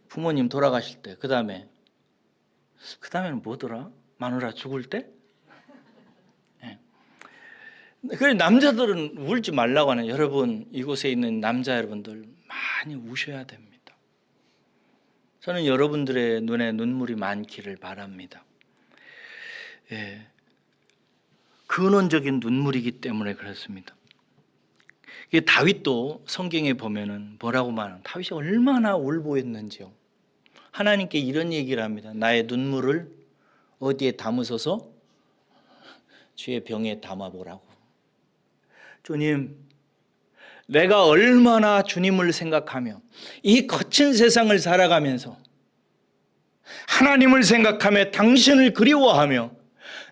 부모님 돌아가실 때, 그 다음에는 뭐더라? 마누라 죽을 때? 네. 그래 남자들은 울지 말라고 하는 여러분, 이곳에 있는 남자 여러분들 많이 우셔야 됩니다. 저는 여러분들의 눈에 눈물이 많기를 바랍니다. 예. 근원적인 눈물이기 때문에 그렇습니다. 이게 다윗도 성경에 보면은 뭐라고 말하는, 다윗이 얼마나 울보였는지요. 하나님께 이런 얘기를 합니다. 나의 눈물을 어디에 담으소서? 주의 병에 담아보라고. 주님, 내가 얼마나 주님을 생각하며 이 거친 세상을 살아가면서 하나님을 생각하며 당신을 그리워하며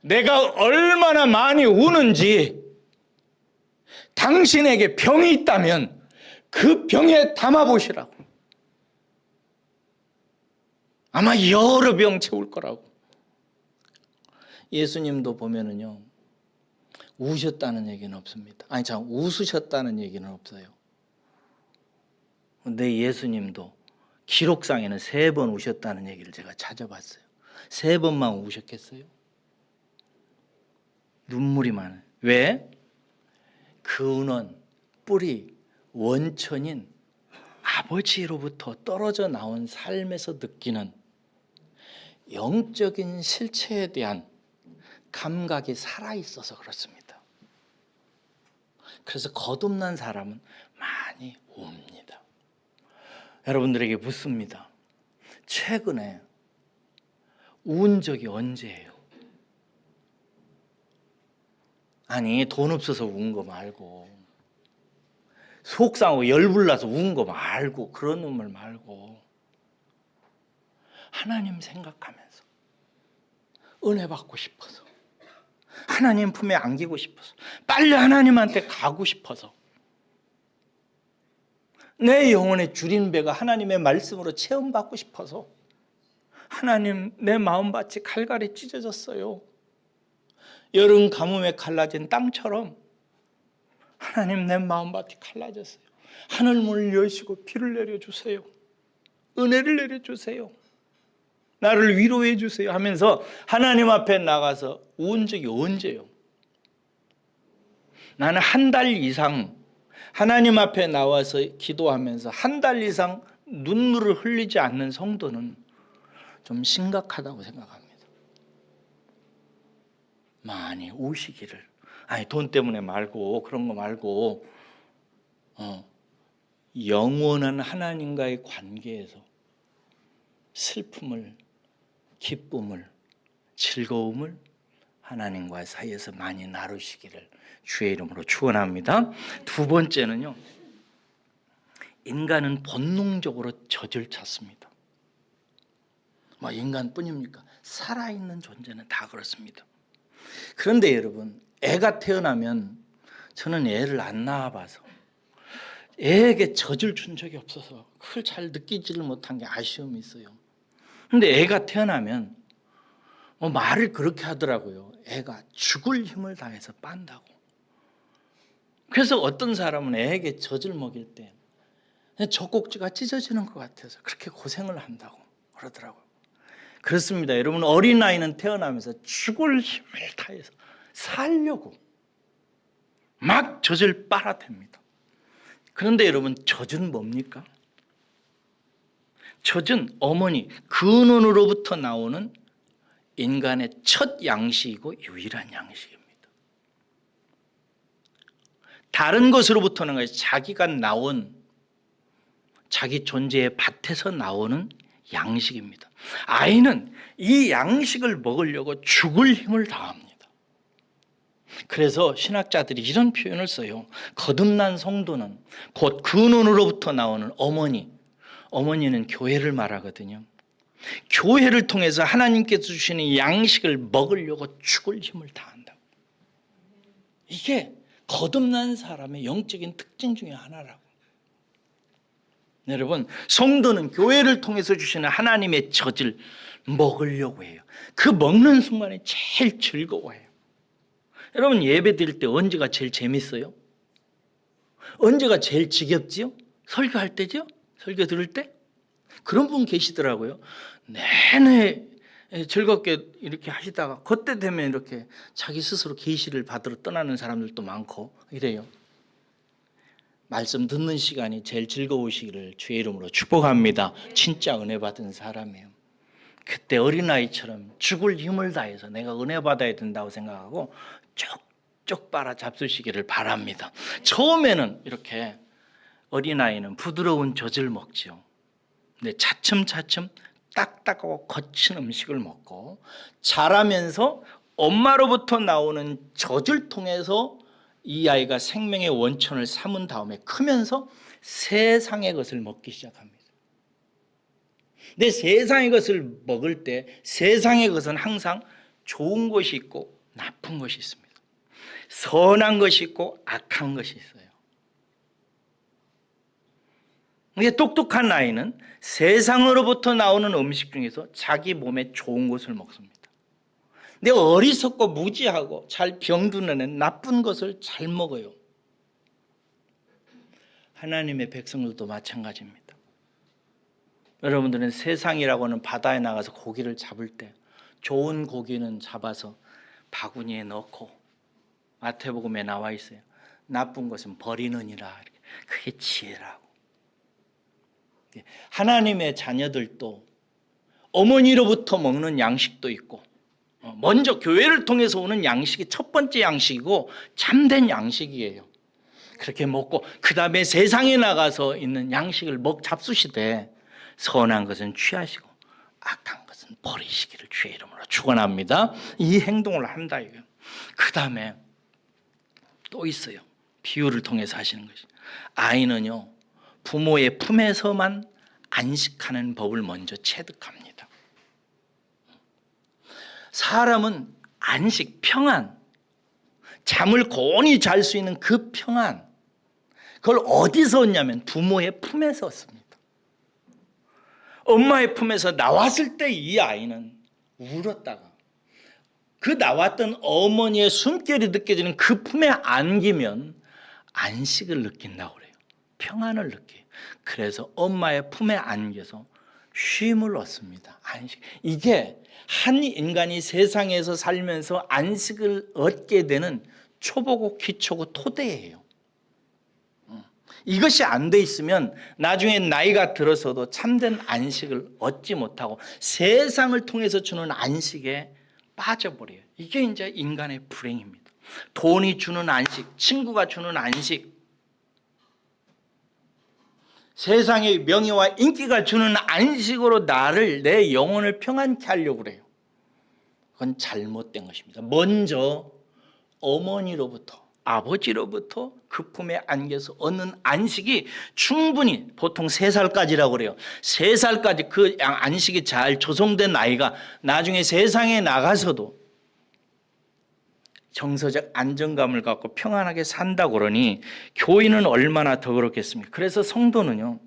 내가 얼마나 많이 우는지, 당신에게 병이 있다면 그 병에 담아보시라고. 아마 여러 병 채울 거라고. 예수님도 보면은요, 우셨다는 얘기는 없습니다. 아니, 참, 웃으셨다는 얘기는 없어요. 근데 예수님도 기록상에는 3번 우셨다는 얘기를 제가 찾아봤어요. 3번만 우셨겠어요? 눈물이 많아요. 왜? 근원, 뿌리, 원천인 아버지로부터 떨어져 나온 삶에서 느끼는 영적인 실체에 대한 감각이 살아있어서 그렇습니다. 그래서 거듭난 사람은 많이 웁니다. 여러분들에게 묻습니다. 최근에 운 적이 언제예요? 아니, 돈 없어서 운 거 말고, 속상하고 열불나서 운 거 말고, 그런 눈물 말고, 하나님 생각하면서 은혜 받고 싶어서, 하나님 품에 안기고 싶어서, 빨리 하나님한테 가고 싶어서, 내 영혼의 줄인 배가 하나님의 말씀으로 체험받고 싶어서, 하나님, 내 마음밭이 칼갈이 찢어졌어요. 여름 가뭄에 갈라진 땅처럼 하나님, 내 마음밭이 갈라졌어요. 하늘문을 여시고 비를 내려주세요. 은혜를 내려주세요. 나를 위로해 주세요 하면서 하나님 앞에 나가서 운 적이 언제요? 나는 한 달 이상 하나님 앞에 나와서 기도하면서 한 달 이상 눈물을 흘리지 않는 성도는 좀 심각하다고 생각합니다. 많이 우시기를. 아니, 돈 때문에 말고, 그런 거 말고, 영원한 하나님과의 관계에서 슬픔을, 기쁨을, 즐거움을 하나님과 사이에서 많이 나누시기를 주의 이름으로 축원합니다. 2번째는요, 인간은 본능적으로 젖을 찾습니다. 뭐 인간뿐입니까? 살아있는 존재는 다 그렇습니다. 그런데 여러분, 애가 태어나면, 저는 애를 안 낳아봐서 애에게 젖을 준 적이 없어서 그걸 잘 느끼지를 못한 게 아쉬움이 있어요. 근데 애가 태어나면 말을 그렇게 하더라고요. 애가 죽을 힘을 다해서 빤다고. 그래서 어떤 사람은 애에게 젖을 먹일 때 젖꼭지가 찢어지는 것 같아서 그렇게 고생을 한다고 그러더라고요. 그렇습니다. 여러분, 어린아이는 태어나면서 죽을 힘을 다해서 살려고 막 젖을 빨아댑니다. 그런데 여러분, 젖은 뭡니까? 젖은 어머니, 근원으로부터 나오는 인간의 첫 양식이고 유일한 양식입니다. 다른 것으로부터는 것이 자기가 나온, 자기 존재의 밭에서 나오는 양식입니다. 아이는 이 양식을 먹으려고 죽을 힘을 다합니다. 그래서 신학자들이 이런 표현을 써요. 거듭난 성도는 곧 근원으로부터 나오는 어머니, 어머니는 교회를 말하거든요. 교회를 통해서 하나님께서 주시는 양식을 먹으려고 죽을 힘을 다한다고. 이게 거듭난 사람의 영적인 특징 중에 하나라고. 여러분, 성도는 교회를 통해서 주시는 하나님의 젖을 먹으려고 해요. 그 먹는 순간이 제일 즐거워해요. 여러분, 예배 드릴 때 언제가 제일 재밌어요? 언제가 제일 지겹지요? 설교할 때죠? 설교 들을 때? 그런 분 계시더라고요. 내내 즐겁게 이렇게 하시다가 그때 되면 이렇게 자기 스스로 계시를 받으러 떠나는 사람들도 많고 이래요. 말씀 듣는 시간이 제일 즐거우시기를 주의 이름으로 축복합니다. 진짜 은혜 받은 사람이에요. 그때 어린아이처럼 죽을 힘을 다해서 내가 은혜 받아야 된다고 생각하고 쭉 쪽 빨아 잡수시기를 바랍니다. 처음에는 이렇게 어린아이는 부드러운 젖을 먹죠. 근데 차츰차츰 딱딱하고 거친 음식을 먹고 자라면서 엄마로부터 나오는 젖을 통해서 이 아이가 생명의 원천을 삼은 다음에 크면서 세상의 것을 먹기 시작합니다. 근데 세상의 것을 먹을 때 세상의 것은 항상 좋은 것이 있고 나쁜 것이 있습니다. 선한 것이 있고 악한 것이 있어요. 이게 똑똑한 아이는 세상으로부터 나오는 음식 중에서 자기 몸에 좋은 것을 먹습니다. 근데 어리석고 무지하고 잘 병드는 애는 나쁜 것을 잘 먹어요. 하나님의 백성들도 마찬가지입니다. 여러분들은 세상이라고 하는 바다에 나가서 고기를 잡을 때 좋은 고기는 잡아서 바구니에 넣고 마태복음에 나와 있어요. 나쁜 것은 버리느니라. 그게 지혜라고. 하나님의 자녀들도 어머니로부터 먹는 양식도 있고 먼저 교회를 통해서 오는 양식이 첫 번째 양식이고 참된 양식이에요. 그렇게 먹고 그 다음에 세상에 나가서 있는 양식을 잡수시되 선한 것은 취하시고 악한 것은 버리시기를 주의 이름으로 축원합니다. 이 행동을 한다 이거예요. 그 다음에 또 있어요. 비유를 통해서 하시는 것이 아이는요 부모의 품에서만 안식하는 법을 먼저 체득합니다. 사람은 안식, 평안, 잠을 고온히 잘 수 있는 그 평안, 그걸 어디서 얻냐면 부모의 품에서 얻습니다. 엄마의 품에서 나왔을 때 이 아이는 울었다가 그 나왔던 어머니의 숨결이 느껴지는 그 품에 안기면 안식을 느낀다고 그래요. 평안을 느껴요. 그래서 엄마의 품에 안겨서 쉼을 얻습니다. 안식. 이게 한 인간이 세상에서 살면서 안식을 얻게 되는 초보고 기초고 토대예요. 이것이 안 돼 있으면 나중에 나이가 들어서도 참된 안식을 얻지 못하고 세상을 통해서 주는 안식에 빠져버려요. 이게 이제 인간의 불행입니다. 돈이 주는 안식, 친구가 주는 안식, 세상의 명예와 인기가 주는 안식으로 내 영혼을 평안케 하려고 그래요. 그건 잘못된 것입니다. 먼저 어머니로부터 아버지로부터 그 품에 안겨서 얻는 안식이 충분히 보통 3살까지라고 그래요. 3살까지 그 안식이 잘 조성된 아이가 나중에 세상에 나가서도 정서적 안정감을 갖고 평안하게 산다고 그러니 교인은 얼마나 더 그렇겠습니까? 그래서 성도는요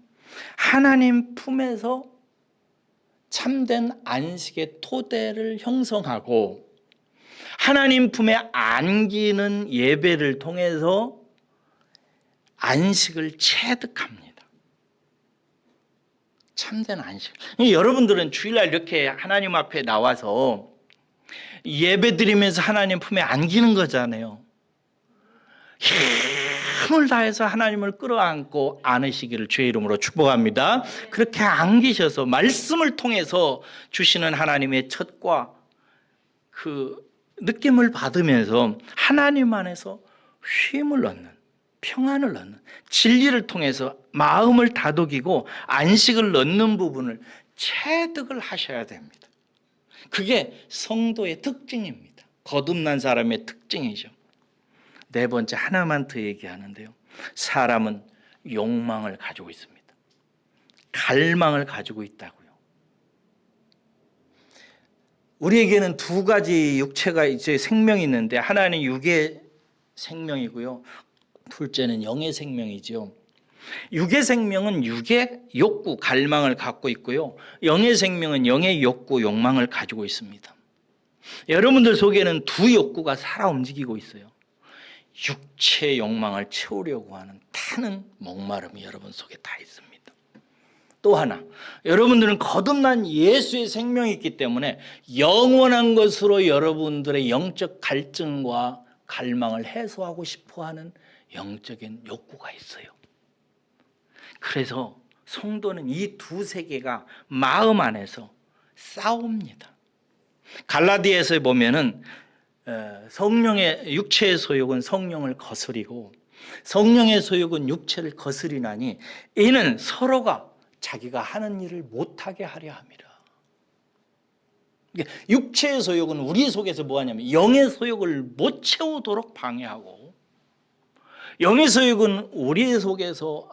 하나님 품에서 참된 안식의 토대를 형성하고 하나님 품에 안기는 예배를 통해서 안식을 체득합니다. 참된 안식. 여러분들은 주일날 이렇게 하나님 앞에 나와서 예배 드리면서 하나님 품에 안기는 거잖아요. 힘을 다해서 하나님을 끌어안고 안으시기를 주의 이름으로 축복합니다. 그렇게 안기셔서 말씀을 통해서 주시는 하나님의 첫,과 그 느낌을 받으면서 하나님 안에서 쉼을 얻는, 평안을 얻는, 진리를 통해서 마음을 다독이고 안식을 얻는 부분을 체득을 하셔야 됩니다. 그게 성도의 특징입니다. 거듭난 사람의 특징이죠. 4번째 하나만 더 얘기하는데요. 사람은 욕망을 가지고 있습니다. 갈망을 가지고 있다고요. 우리에게는 2가지 육체가 이제 생명이 있는데 하나는 육의 생명이고요. 둘째는 영의 생명이죠. 육의 생명은 육의 욕구, 갈망을 갖고 있고요. 영의 생명은 영의 욕구, 욕망을 가지고 있습니다. 여러분들 속에는 2 욕구가 살아 움직이고 있어요. 육체의 욕망을 채우려고 하는 타는 목마름이 여러분 속에 다 있습니다. 또 하나, 여러분들은 거듭난 예수의 생명이 있기 때문에 영원한 것으로 여러분들의 영적 갈증과 갈망을 해소하고 싶어하는 영적인 욕구가 있어요. 그래서 성도는 이 2 세계가 마음 안에서 싸웁니다. 갈라디아서에 보면은 성령의 육체의 소욕은 성령을 거스리고 성령의 소욕은 육체를 거스리나니 이는 서로가 자기가 하는 일을 못하게 하려 함이라. 육체의 소욕은 우리 속에서 뭐하냐면 영의 소욕을 못 채우도록 방해하고 영의 소욕은 우리 속에서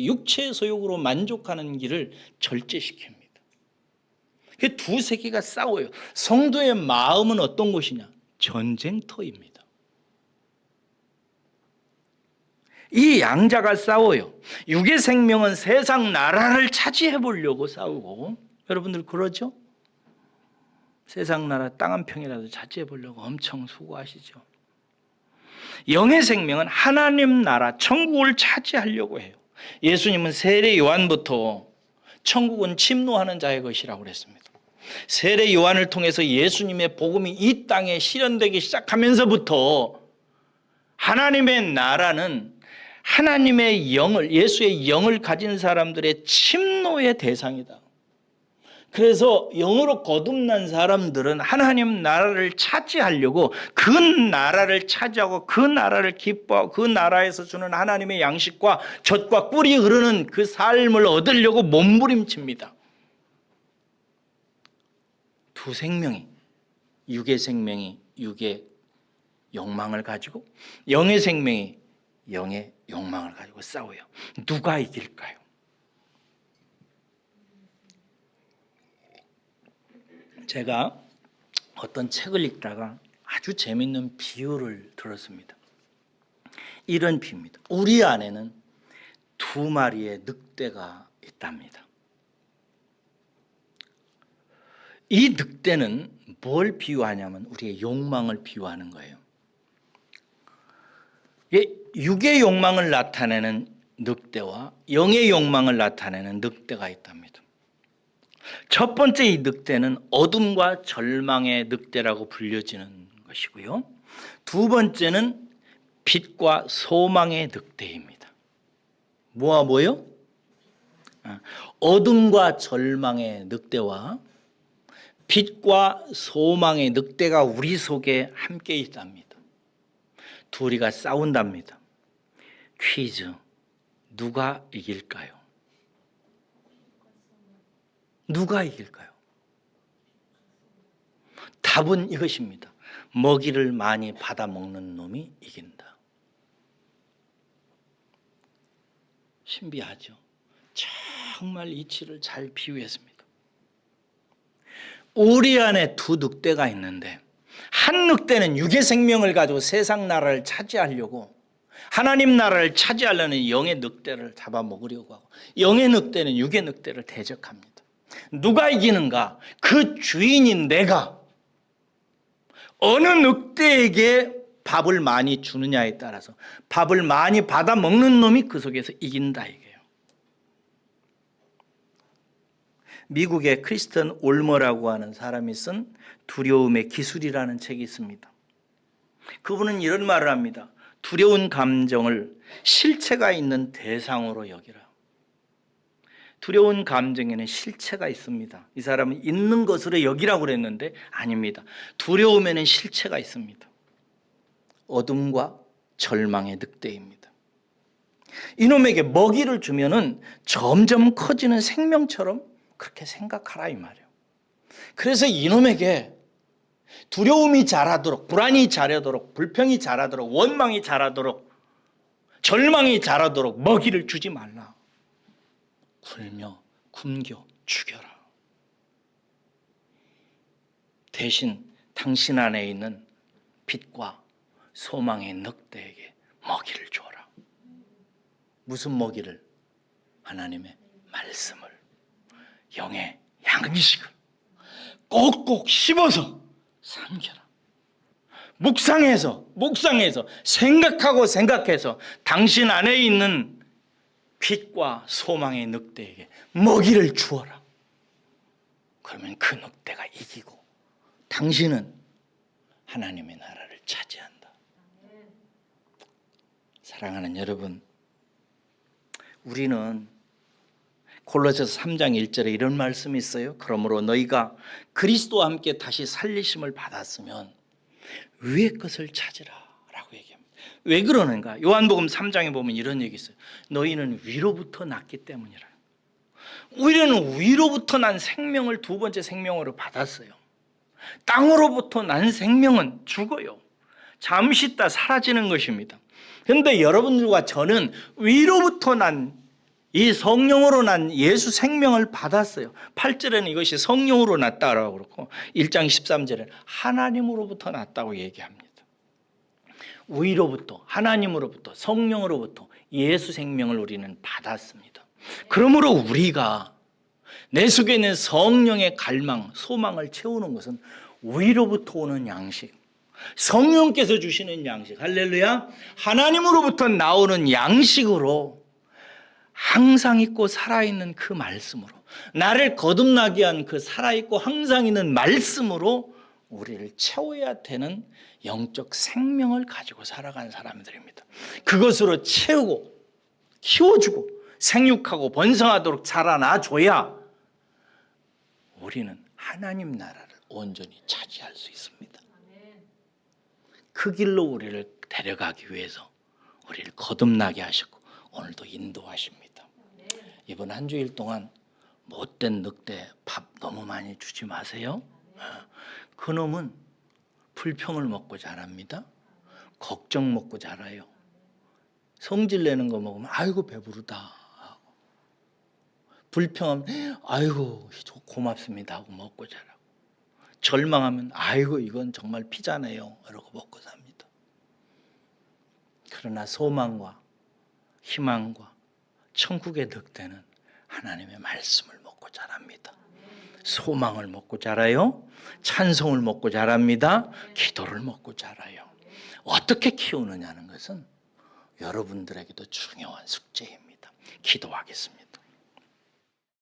육체의 소욕으로 만족하는 길을 절제시킵니다. 두 세계가 싸워요. 성도의 마음은 어떤 곳이냐? 전쟁터입니다. 이 양자가 싸워요. 육의 생명은 세상 나라를 차지해 보려고 싸우고, 여러분들 그러죠? 세상 나라 땅 한 평이라도 차지해 보려고 엄청 수고하시죠. 영의 생명은 하나님 나라 천국을 차지하려고 해요. 예수님은 세례 요한부터 천국은 침노하는 자의 것이라고 그랬습니다. 세례 요한을 통해서 예수님의 복음이 이 땅에 실현되기 시작하면서부터 하나님의 나라는 하나님의 영을, 예수의 영을 가진 사람들의 침노의 대상이다. 그래서 영으로 거듭난 사람들은 하나님 나라를 차지하려고 그 나라를 차지하고 그 나라를 기뻐하고 그 나라에서 주는 하나님의 양식과 젖과 꿀이 흐르는 그 삶을 얻으려고 몸부림칩니다. 두 생명이, 육의 생명이 육의 욕망을 가지고 영의 생명이 영의 욕망을 가지고 싸워요. 누가 이길까요? 제가 어떤 책을 읽다가 아주 재밌는 비유를 들었습니다. 이런 비유입니다. 우리 안에는 두 마리의 늑대가 있답니다. 이 늑대는 뭘 비유하냐면 우리의 욕망을 비유하는 거예요. 육의 욕망을 나타내는 늑대와 영의 욕망을 나타내는 늑대가 있답니다. 첫 번째 이 늑대는 어둠과 절망의 늑대라고 불려지는 것이고요. 두 번째는 빛과 소망의 늑대입니다. 뭐요? 어둠과 절망의 늑대와 빛과 소망의 늑대가 우리 속에 함께 있답니다. 둘이가 싸운답니다. 퀴즈, 누가 이길까요? 누가 이길까요? 답은 이것입니다. 먹이를 많이 받아 먹는 놈이 이긴다. 신비하죠? 정말 이치를 잘 비유했습니다. 우리 안에 두 늑대가 있는데 한 늑대는 육의 생명을 가지고 세상 나라를 차지하려고 하나님 나라를 차지하려는 영의 늑대를 잡아먹으려고 하고 영의 늑대는 육의 늑대를 대적합니다. 누가 이기는가? 그 주인인 내가 어느 늑대에게 밥을 많이 주느냐에 따라서 밥을 많이 받아 먹는 놈이 그 속에서 이긴다 이게요. 미국의 크리스턴 올머라고 하는 사람이 쓴 두려움의 기술이라는 책이 있습니다. 그분은 이런 말을 합니다. 두려운 감정을 실체가 있는 대상으로 여기라. 두려운 감정에는 실체가 있습니다. 이 사람은 있는 것으로 여기라고 그랬는데 아닙니다. 두려움에는 실체가 있습니다. 어둠과 절망의 늑대입니다. 이놈에게 먹이를 주면은 점점 커지는 생명처럼 그렇게 생각하라 이 말이에요. 그래서 이놈에게 두려움이 자라도록, 불안이 자라도록, 불평이 자라도록, 원망이 자라도록, 절망이 자라도록 먹이를 주지 말라. 굴며 굶겨 죽여라. 대신 당신 안에 있는 빛과 소망의 늑대에게 먹이를 주어라. 무슨 먹이를? 하나님의 말씀을, 영의 양식을 꼭꼭 씹어서 삼켜라. 묵상해서 생각해서 당신 안에 있는 빛과 소망의 늑대에게 먹이를 주어라. 그러면 그 늑대가 이기고 당신은 하나님의 나라를 차지한다. 사랑하는 여러분, 우리는 골로새서 3장 1절에 이런 말씀이 있어요. 그러므로 너희가 그리스도와 함께 다시 살리심을 받았으면 위의 것을 찾으라라고 얘기합니다. 왜 그러는가? 요한복음 3장에 보면 이런 얘기 있어요. 너희는 위로부터 났기 때문이라. 우리는 위로부터 난 생명을 두 번째 생명으로 받았어요. 땅으로부터 난 생명은 죽어요. 잠시 있다 사라지는 것입니다. 그런데 여러분들과 저는 위로부터 난 이 성령으로 난 예수 생명을 받았어요. 8절에는 이것이 성령으로 났다라고 그렇고 1장 13절에는 하나님으로부터 났다고 얘기합니다. 위로부터, 하나님으로부터, 성령으로부터 예수 생명을 우리는 받았습니다. 그러므로 우리가 내 속에 있는 성령의 갈망, 소망을 채우는 것은 위로부터 오는 양식, 성령께서 주시는 양식, 할렐루야, 하나님으로부터 나오는 양식으로 항상 있고 살아있는 그 말씀으로, 나를 거듭나게 한 그 살아있고 항상 있는 말씀으로 우리를 채워야 되는 영적 생명을 가지고 살아가는 사람들입니다. 그것으로 채우고 키워주고 생육하고 번성하도록 자라나줘야 우리는 하나님 나라를 온전히 차지할 수 있습니다. 그 길로 우리를 데려가기 위해서 우리를 거듭나게 하셨고 오늘도 인도하십니다. 이번 한 주일 동안 못된 늑대 밥 너무 많이 주지 마세요. 그놈은 불평을 먹고 자랍니다. 걱정 먹고 자라요. 성질 내는 거 먹으면 아이고 배부르다. 불평하면 아이고 고맙습니다 하고 먹고 자라고. 절망하면 아이고 이건 정말 피자네요 이러고 먹고 삽니다. 그러나 소망과 희망과 천국의 늑대는 하나님의 말씀을 먹고 자랍니다. 소망을 먹고 자라요. 찬송을 먹고 자랍니다. 기도를 먹고 자라요. 어떻게 키우느냐는 것은 여러분들에게도 중요한 숙제입니다. 기도하겠습니다.